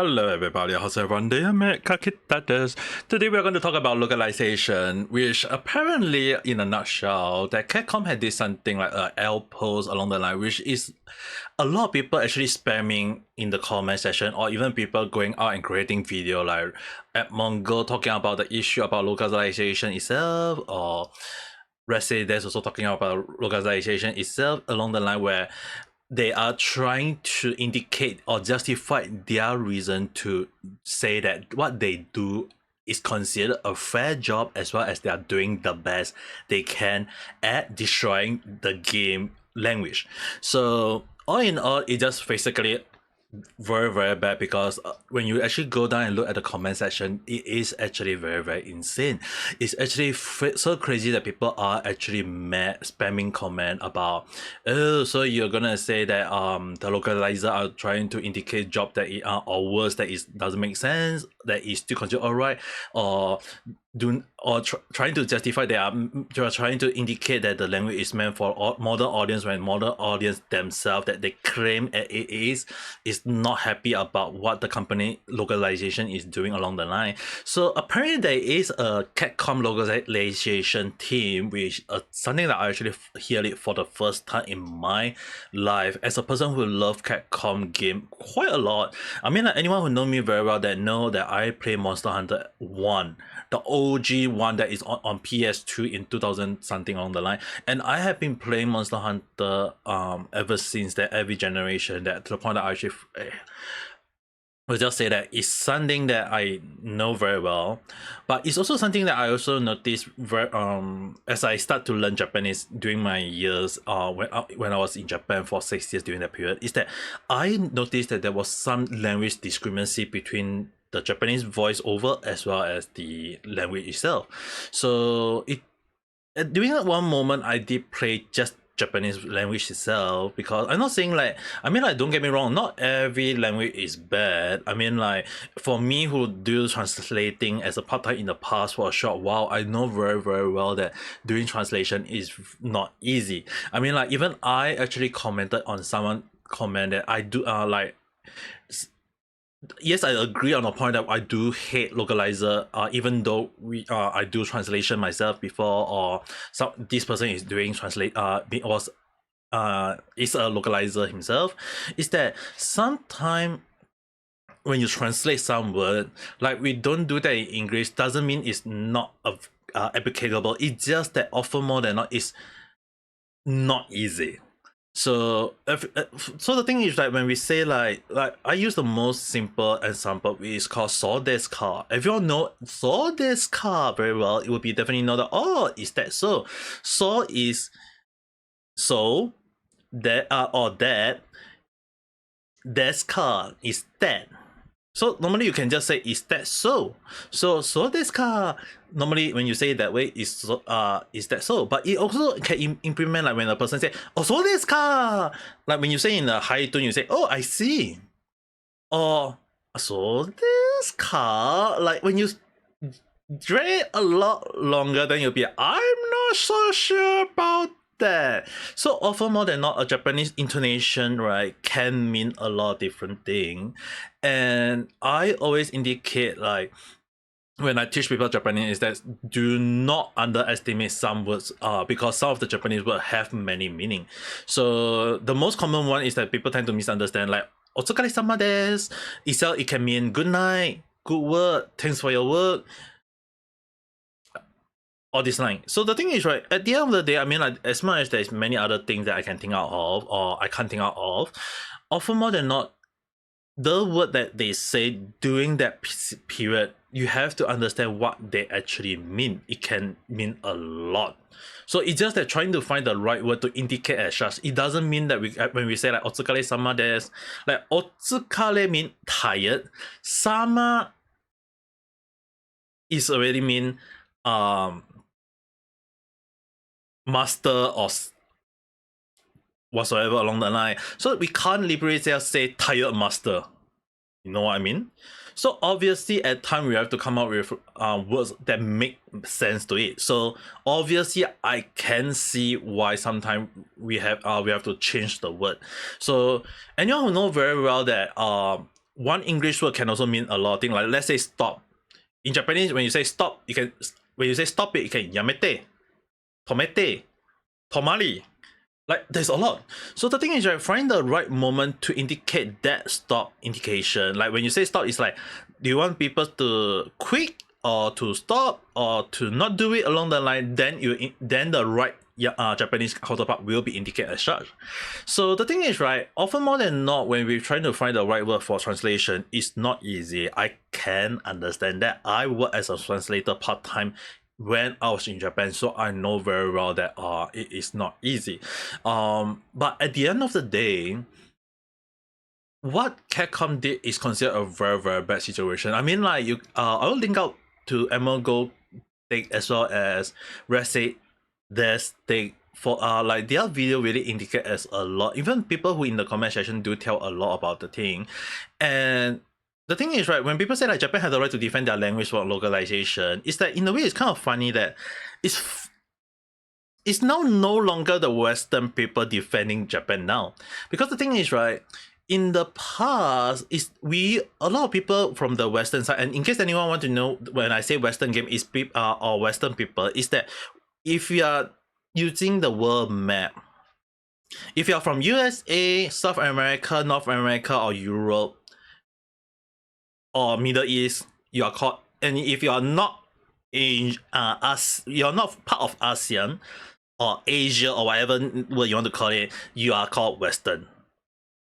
Hello everybody, how's everyone doing? Today we're going to talk about localization, which apparently, in a nutshell, that Capcom had did something like a L post along the line, which is a lot of people actually spamming in the comment section, or even people going out and creating video like at Mongo talking about the issue about localization itself, or let's say there's also talking about localization itself along the line where they are trying to indicate or justify their reason to say that what they do is considered a fair job, as well as they are doing the best they can at destroying the game language. So all in all, it just basically very bad, because when you actually go down and look at the comment section, it is actually very insane. It's actually so crazy that people are actually mad spamming comment about, oh, so you're gonna say that the localizer are trying to indicate job that it or words that is doesn't make sense, that is still considered alright, or trying to justify they are trying to indicate that the language is meant for modern audience, when modern audience themselves that they claim that it is not happy about what the company localization is doing along the line. So apparently there is a Capcom Localization Team, which something that I actually hear it for the first time in my life as a person who loves Capcom game quite a lot. I mean, like, anyone who know me very well that know that I play Monster Hunter 1, the OG one that is on PS2 in 2000 something along the line, and I have been playing Monster Hunter ever since that, every generation, that to the point that I actually will just say that it's something that I know very well, but it's also something that I also noticed very as I start to learn Japanese during my years when I was in Japan for 6 years during that period, is that I noticed that there was some language discrepancy between the Japanese voiceover as well as the language itself. So during that one moment I did play just Japanese language itself, because I'm not saying like, I mean, like, don't get me wrong, not every language is bad. I mean, like, for me who do translating as a part-time in the past for a short while, I know very well that doing translation is not easy. I mean, like, even I actually commented on someone comment that I do like, yes, I agree on the point that I do hate localizer, even though I do translation myself before, or this person is doing translate was is a localizer himself, is that sometime when you translate some word, like, we don't do that in English, doesn't mean it's not applicable. It's just that often more than not is not easy. So so the thing is, like, when we say like I use the most simple example, which is called "so desu ka." If you all know "so desu ka" very well, it would be definitely know that, oh, is that so? So is so, that or that, desu ka is that. So normally you can just say, is that so? So desu ka. Normally when you say it that way, is that so? But it also can implement, like, when a person say, oh, so desu ka. Like, when you say in a high tone, you say, oh, I see. Or so desu ka. Like, when you drag a lot longer, then you'll be, I'm not so sure about that. So often more than not, a Japanese intonation, right, can mean a lot of different things. And I always indicate, like, when I teach people Japanese, is that do not underestimate some words, because some of the Japanese words have many meaning. So the most common one is that people tend to misunderstand, like, "otsukaresama desu" itself, it can mean good night, good work, thanks for your work, all this line. So the thing is, right, at the end of the day, I mean, like, as much as there's many other things that I can think out of, or I can't think out of, often more than not, the word that they say during that period, you have to understand what they actually mean. It can mean a lot. So it's just that trying to find the right word to indicate as such. It doesn't mean that when we say like "otsukare sama desu," like, "otsukare" mean tired, "sama" is already mean master or whatsoever along the line. So we can't literally just say tired master. You know what I mean? So obviously at time we have to come up with words that make sense to it. So obviously I can see why sometimes we have to change the word. So anyone who know very well that one English word can also mean a lot of things. Like let's say stop. In Japanese, when you say stop, you can when you say stop it, you can yamete, tomete, tomari. Like there's a lot. So the thing is, right, find the right moment to indicate that stop indication. Like when you say stop, it's like, do you want people to quit or to stop or to not do it along the line? Then the right Japanese counterpart will be indicated as such. So the thing is, right, often more than not, when we're trying to find the right word for translation, it's not easy. I can understand that. I work as a translator part-time when I was in Japan, so I know very well that it is not easy. But at the end of the day, what Capcom did is considered a very, very bad situation. I mean, like I will link out to MLGO thing as well as Reset there's they for like their video really indicate as a lot. Even people who in the comment section do tell a lot about the thing. And the thing is, right, when people say like Japan has the right to defend their language for localization, it's that in a way it's kind of funny that it's now no longer the Western people defending Japan now. Because the thing is, right, in the past, a lot of people from the Western side, and in case anyone want to know, when I say Western game is people or Western people, is that if you are using the world map, if you are from USA, South America, North America, or Europe, or Middle East, you are called, and if you are not in you're not part of ASEAN or Asia or whatever word you want to call it, you are called Western.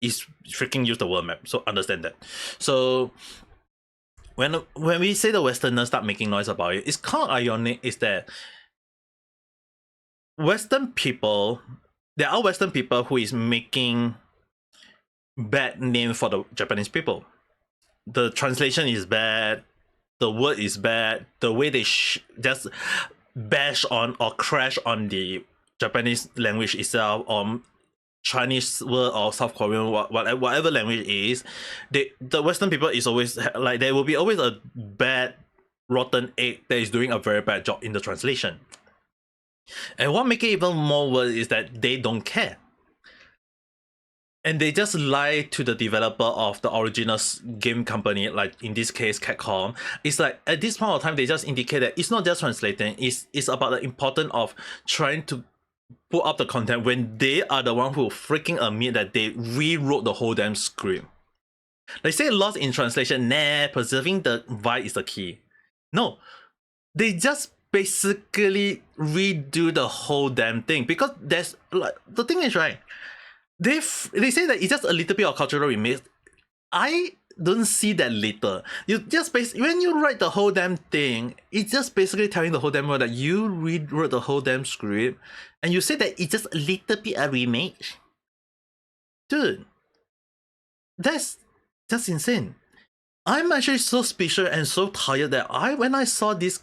It's freaking use the world map, so understand that. So when we say the Westerners start making noise about it, it's kind of ironic is that Western people, there are Western people who is making bad name for the Japanese people. The translation is bad, the word is bad, the way they just bash on or crash on the Japanese language itself, or Chinese word or South Korean, whatever language it is, the Western people is always like, there will be always a bad rotten egg that is doing a very bad job in the translation. And what makes it even more worse is that they don't care. And they just lie to the developer of the original game company, like in this case Capcom. It's like at this point of time, they just indicate that it's not just translating, it's about the importance of trying to put up the content when they are the one who freaking admit that they rewrote the whole damn script. They say lost in translation, nah, preserving the vibe is the key. No, they just basically redo the whole damn thing, because there's like, the thing is, right, they say that it's just a little bit of cultural remix. I don't see that little. You just when you write the whole damn thing, it's just basically telling the whole damn world that you rewrote the whole damn script, and you say that it's just a little bit a remake. Dude, that's insane. I'm actually so speechless and so tired that when I saw this,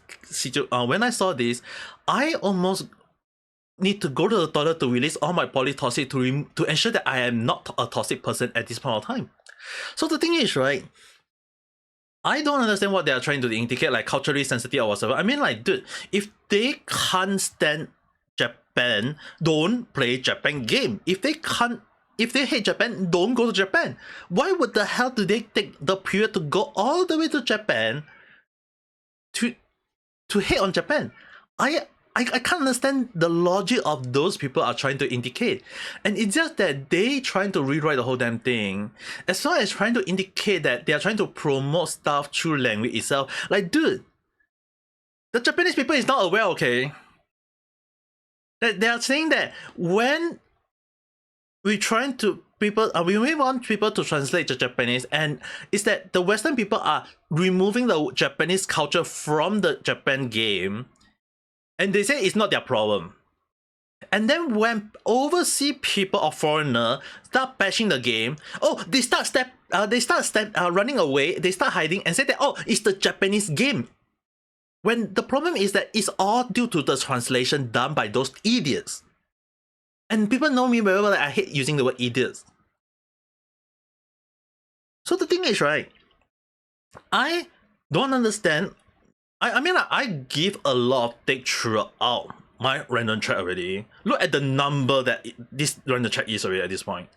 I almost need to go to the toilet to release all my polytoxic to ensure that I am not a toxic person at this point of time. So the thing is, right, I don't understand what they are trying to indicate, like culturally sensitive or whatever. I mean, like, dude, if they can't stand Japan, don't play Japan game. If they hate Japan, don't go to Japan. Why would the hell do they take the period to go all the way to Japan to hate on Japan? I can't understand the logic of those people are trying to indicate. And it's just that they trying to rewrite the whole damn thing, as well as trying to indicate that they are trying to promote stuff through language itself. Like, dude, the Japanese people is not aware, okay? That they are saying that when we trying to we want people to translate the Japanese, and it's that the Western people are removing the Japanese culture from the Japan game, and they say it's not their problem. And then when overseas people or foreigner start bashing the game, they start running away, they start hiding and say that, it's the Japanese game. When the problem is that it's all due to the translation done by those idiots. And people know me very well that I hate using the word idiots. So the thing is, right, I don't understand. I mean, like, I give a lot of take throughout my random chat already. Look at the number that this random chat is already at this point.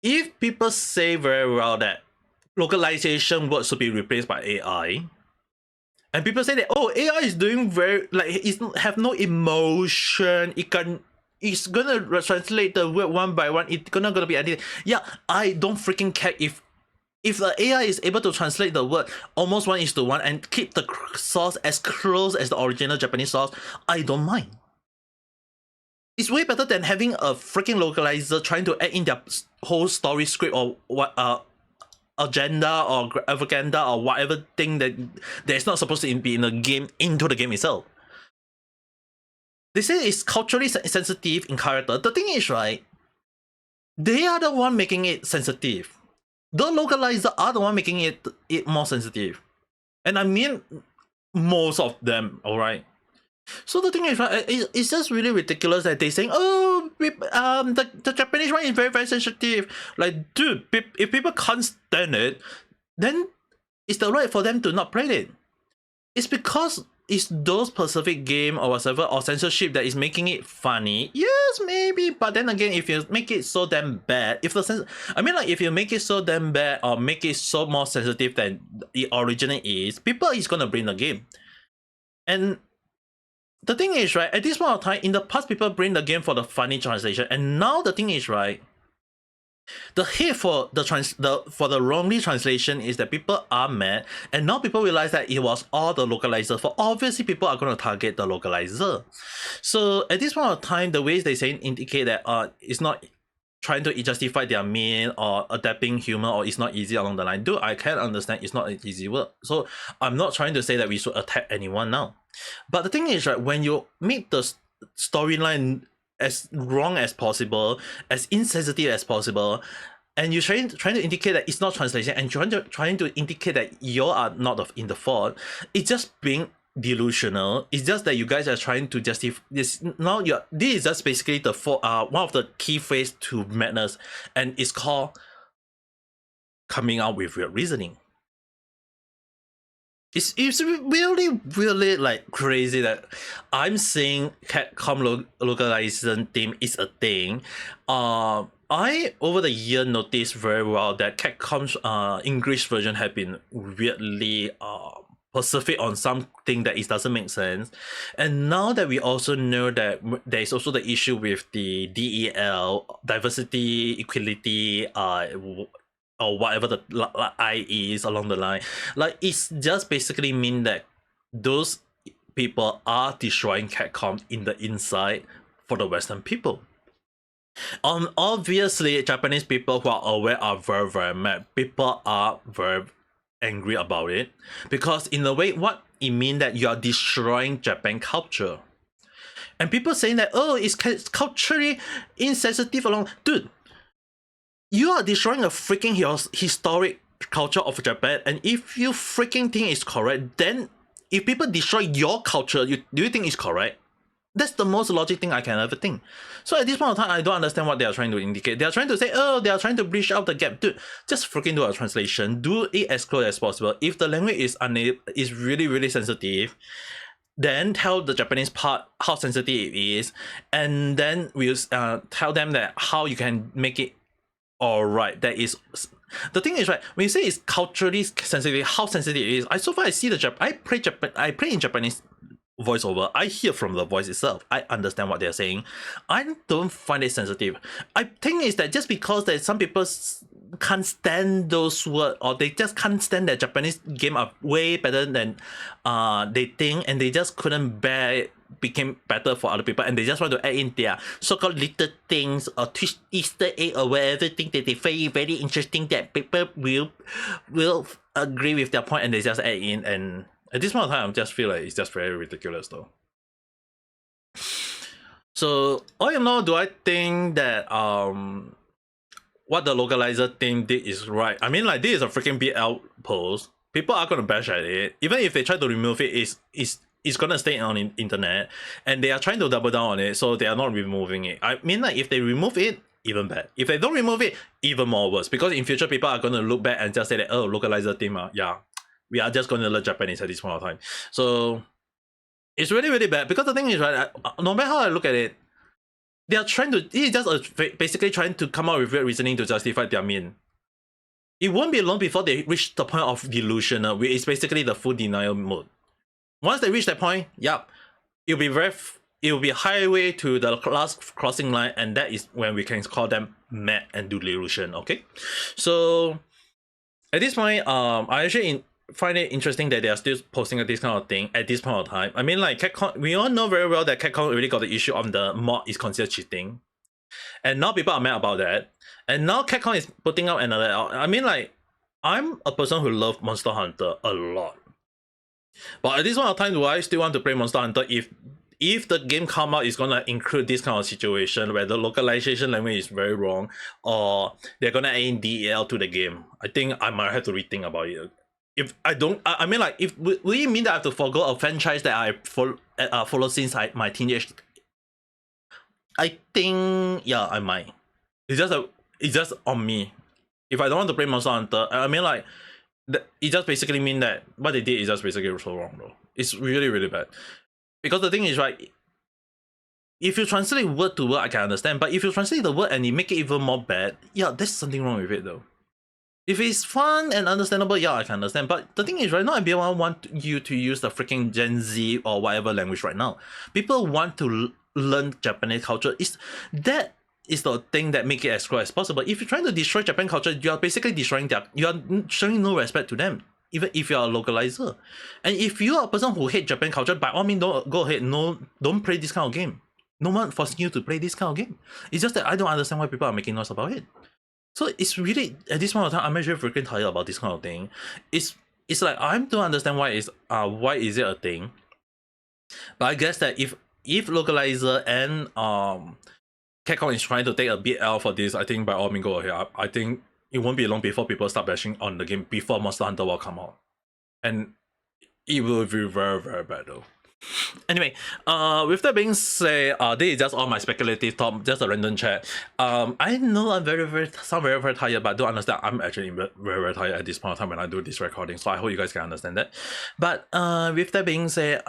if people say very well that localization words should be replaced by AI, and people say that, oh, AI is doing very, like, it's have no emotion, it's gonna translate the word one by one, it's gonna be anything. Yeah, I don't freaking care if the AI is able to translate the word almost 1:1 and keep the source as close as the original Japanese source, I don't mind. It's way better than having a freaking localizer trying to add in their whole story script or what agenda or propaganda or whatever thing that is not supposed to be in the game into the game itself. They say it's culturally sensitive in character. The thing is, right, they are the one making it sensitive. The localizer are the one making it more sensitive. And I mean most of them, alright? So the thing is, right, it's just really ridiculous that they saying, oh, the Japanese one is very, very sensitive. Like, dude, if people can't stand it, then it's the right for them to not play it. It's because it's those specific game or whatever or censorship that is making it funny. Yes, maybe, but then again, if you make it so damn bad, if you make it so damn bad or make it so more sensitive than it originally is, people is gonna bring the game. And the thing is, right, at this point of time, in the past, people bring the game for the funny translation, and now the thing is, right, the hate for the wrongly translation is that people are mad, and now people realize that it was all the localizer. For obviously, people are going to target the localizer. So at this point of time, the ways they say indicate that it's not trying to justify their mean or adapting humor or it's not easy along the line. Dude, I can understand it's not an easy work. So I'm not trying to say that we should attack anyone now. But the thing is, right, when you make the storyline as wrong as possible, as insensitive as possible, and you're trying to indicate that it's not translation and trying to indicate that you are not in the fault, it's just being delusional. It's just that you guys are trying to justify this. Now this is just basically the one of the key phrase to madness, and it's called coming out with your reasoning. It's really like crazy that I'm saying Capcom Localization Team is a thing. I over the year noticed very well that Capcom's English version have been weirdly specific on something that it doesn't make sense. And now that we also know that there is also the issue with the DEL, diversity, equality, or whatever the I is along the line, like it's just basically mean that those people are destroying Capcom in the inside for the Western people. Obviously, Japanese people who are aware are very, very mad. People are very angry about it because in a way, what it means that you are destroying Japan culture. And people saying that, oh, it's culturally insensitive along. Dude, you are destroying a freaking historic culture of Japan, and if you freaking think it's correct, then if people destroy your culture, do you think it's correct? That's the most logic thing I can ever think. So at this point of time, I don't understand what they are trying to indicate. They are trying to say, oh, they are trying to bridge out the gap. Dude, just freaking do a translation. Do it as close as possible. If the language is really, really sensitive, then tell the Japanese part how sensitive it is, and then we'll tell them that how you can make it alright. That is the thing is, right, when you say it's culturally sensitive, how sensitive it is, so far I see I play in Japanese voiceover. I hear from the voice itself. I understand what they're saying. I don't find it sensitive. I think it's that just because that some people can't stand those words, or they just can't stand that Japanese game are way better than they think, and they just couldn't bear it became better for other people, and they just want to add in their so-called little things or twist Easter egg or whatever thing that they find very interesting that people will agree with their point, and they just add in. And at this point of time, I just feel like it's just very ridiculous though. So all in all, do I think that what the localizer team did is right? I mean, like, this is a freaking BL post. People are gonna bash at it. Even if they try to remove it, it's gonna stay on the internet, and they are trying to double down on it, so they are not removing it. I mean, like, if they remove it, even bad. If they don't remove it, even more worse. Because in future, people are gonna look back and just say that, oh, localizer team, yeah, we are just gonna learn Japanese at this point of time. So it's really, really bad. Because the thing is, right, no matter how I look at it, They are trying to. This is just basically trying to come up with weird reasoning to justify their mean. It won't be long before they reach the point of delusional, which is basically the full denial mode. Once they reach that point, yep, it'll be highway to the last crossing line, and that is when we can call them mad and delusion. Okay, so at this point, I actually find it interesting that they are still posting this kind of thing at this point of time. I mean, like Capcom, we all know very well that Capcom already got the issue on the mod is considered cheating, and now people are mad about that. And now Capcom is putting out another. I mean, like, I'm a person who loves Monster Hunter a lot, but at this point of time, do I still want to play Monster Hunter if the game come out is gonna include this kind of situation where the localization language is very wrong, or they're gonna add in DEL to the game? I think I might have to rethink about it. If I don't, I mean, like, if will it mean that I have to forgo a franchise that I follow since my teenage? I think, yeah, I might. It's just on me. If I don't want to play Monster Hunter, I mean, like, it just basically mean that what they did is just basically so wrong, though. It's really, really bad. Because the thing is, right, if you translate word to word, I can understand. But if you translate the word and you make it even more bad, yeah, there's something wrong with it, though. If it's fun and understandable, yeah, I can understand. But the thing is, right now, everyone want you to use the freaking Gen Z or whatever language right now. People want to learn Japanese culture. That is the thing that make it as close as possible. If you're trying to destroy Japan culture, you are basically destroying you are showing no respect to them, even if you are a localizer. And if you are a person who hate Japan culture, by all means, don't go ahead. No, don't play this kind of game. No one forcing you to play this kind of game. It's just that I don't understand why people are making noise about it. So it's really, at this point of time, I'm actually freaking tired about this kind of thing. It's like I don't understand why is it a thing. But I guess that if localizer and Capcom is trying to take a bit L for this, I think by all means go ahead. I think it won't be long before people start bashing on the game before Monster Hunter will come out. And it will be very, very bad though. Anyway, with that being said, this is just all my speculative thought, just a random chat. I know I'm very, very tired, but don't understand. I'm actually very, very tired at this point of time when I do this recording, so I hope you guys can understand that. But with that being said,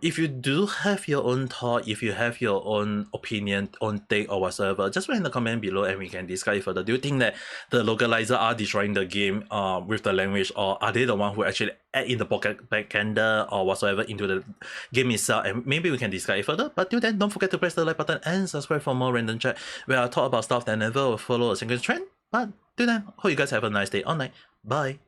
if you do have your own thought, if you have your own opinion, own take or whatsoever, just write in the comment below and we can discuss it further. Do you think that the localizer are destroying the game with the language, or are they the one who actually add in the backender or whatsoever into the game itself, and maybe we can discuss it further. But till then, don't forget to press the like button and subscribe for more random chat where I talk about stuff that never will follow a single trend. But till then, hope you guys have a nice day or night. Bye.